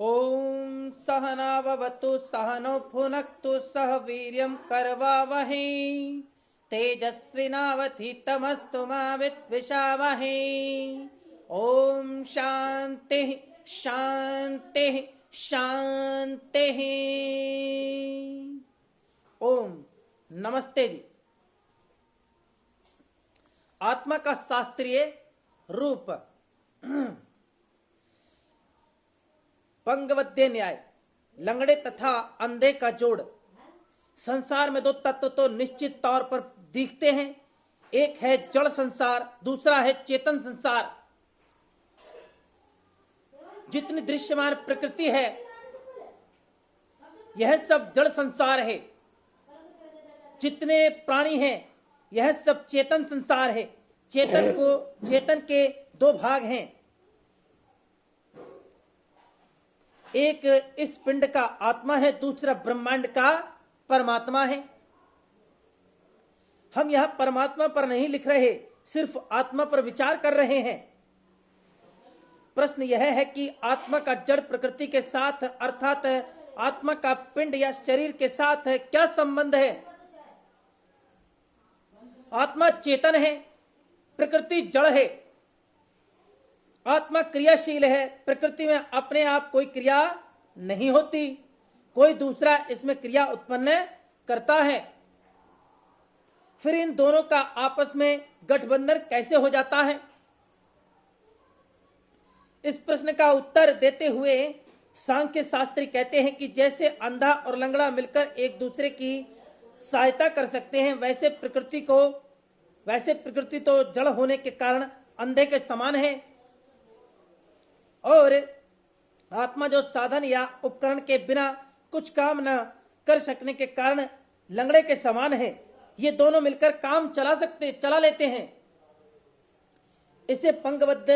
ओम सहनाववतु सहनौ भुनक्तु सह वीर्यं करवावहै तेजस्विनावधीतमस्तु मा विद्विषावहै। ओम शांति शांति शांति। ओम नमस्ते जी। आत्मा का शास्त्रीय रूप। पंगवद्य न्याय। लंगड़े तथा अंधे का जोड़। संसार में दो तत्व तो निश्चित तौर पर दिखते हैं, एक है जड़ संसार, दूसरा है चेतन संसार। जितनी दृश्यमान प्रकृति है यह सब जड़ संसार है, जितने प्राणी हैं यह सब चेतन संसार है। चेतन के दो भाग हैं, एक इस पिंड का आत्मा है, दूसरा ब्रह्मांड का परमात्मा है। हम यहां परमात्मा पर नहीं लिख रहे, सिर्फ आत्मा पर विचार कर रहे हैं। प्रश्न यह है कि आत्मा का जड़ प्रकृति के साथ अर्थात आत्मा का पिंड या शरीर के साथ क्या संबंध है। आत्मा चेतन है, प्रकृति जड़ है। आत्मा क्रियाशील है, प्रकृति में अपने आप कोई क्रिया नहीं होती, कोई दूसरा इसमें क्रिया उत्पन्न करता है। फिर इन दोनों का आपस में गठबंधन कैसे हो जाता है। इस प्रश्न का उत्तर देते हुए सांख्य शास्त्री कहते हैं कि जैसे अंधा और लंगड़ा मिलकर एक दूसरे की सहायता कर सकते हैं, वैसे प्रकृति तो जड़ होने के कारण अंधे के समान है, और आत्मा जो साधन या उपकरण के बिना कुछ काम न कर सकने के कारण लंगड़े के समान है। ये दोनों मिलकर काम चला लेते हैं। इसे पंगवत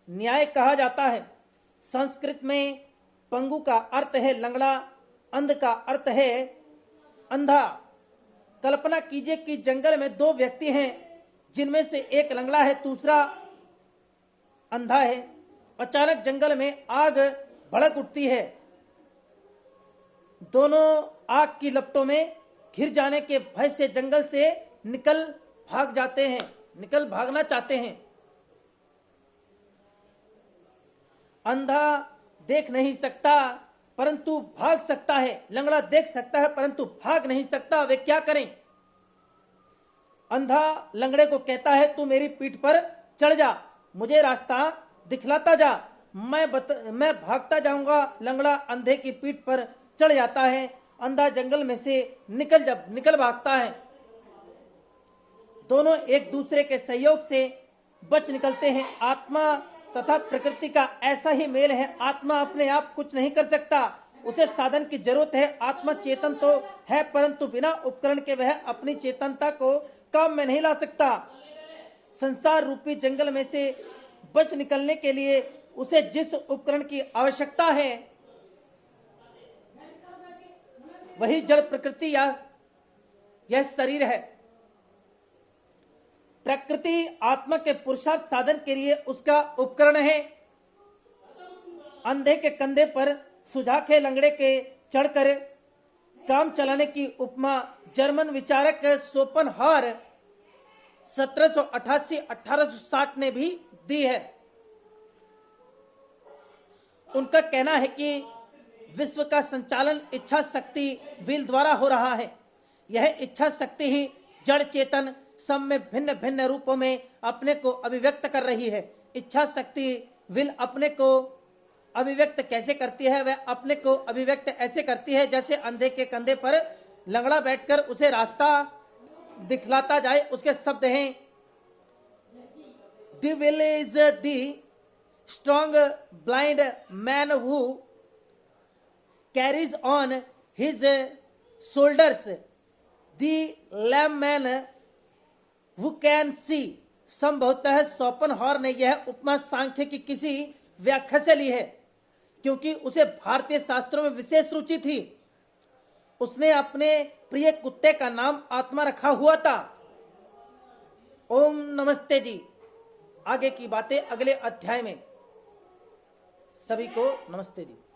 न्याय कहा जाता है। संस्कृत में पंगु का अर्थ है लंगड़ा, अंध का अर्थ है अंधा। कल्पना कीजिए कि जंगल में दो व्यक्ति हैं, जिनमें से एक लंगड़ा है, दूसरा अंधा है। अचानक जंगल में आग भड़क उठती है। दोनों आग की लपटों में घिर जाने के भय से जंगल से निकल भागना चाहते हैं। अंधा देख नहीं सकता परंतु भाग सकता है, लंगड़ा देख सकता है परंतु भाग नहीं सकता। वे क्या करें। अंधा लंगड़े को कहता है, तू मेरी पीठ पर चढ़ जा, मुझे रास्ता दिखलाता जा, मैं भागता जाऊंगा। लंगड़ा अंधे की पीठ पर चढ़ जाता है। अंधा जंगल में से निकल भागता है। दोनों एक दूसरे के सहयोग से बच निकलते हैं। आत्मा तथा प्रकृति का ऐसा ही मेल है। आत्मा अपने आप कुछ नहीं कर सकता, उसे साधन की जरूरत है। आत्मा चेतन तो है परंतु बिना उपकरण के वह अपनी चेतनता को काम में नहीं ला सकता। संसार रूपी जंगल में से बच निकलने के लिए उसे जिस उपकरण की आवश्यकता है वही जड़ प्रकृति या यह शरीर है। प्रकृति आत्मा के पुरुषार्थ साधन के लिए उसका उपकरण है। अंधे के कंधे पर सुजाखे लंगड़े के चढ़कर काम चलाने की उपमा जर्मन विचारक शोपेनहावर 1788-1860 ने भी दी है। उनका कहना है कि विश्व का संचालन इच्छा शक्ति विल द्वारा हो रहा है। यह इच्छा शक्ति ही जड़ चेतन सब में भिन्न भिन्न रूपों में अपने को अभिव्यक्त कर रही है। इच्छा शक्ति विल अपने को अभिव्यक्त कैसे करती है। वह अपने को अभिव्यक्त ऐसे करती है जैसे अंधे के कंधे पर लंगड़ा बैठकर उसे रास्ता दिखलाता जाए। उसके शब्द हैं, the will is the strong blind man who carries on his shoulders the lame man who can see. संभवतः शोपेनहावर ने यह उपमा सांख्य की किसी व्याख्या से ली है, क्योंकि उसे भारतीय शास्त्रों में विशेष रुचि थी। उसने अपने प्रिय कुत्ते का नाम आत्मा रखा हुआ था। ओम नमस्ते जी। आगे की बातें अगले अध्याय में। सभी को नमस्ते जी।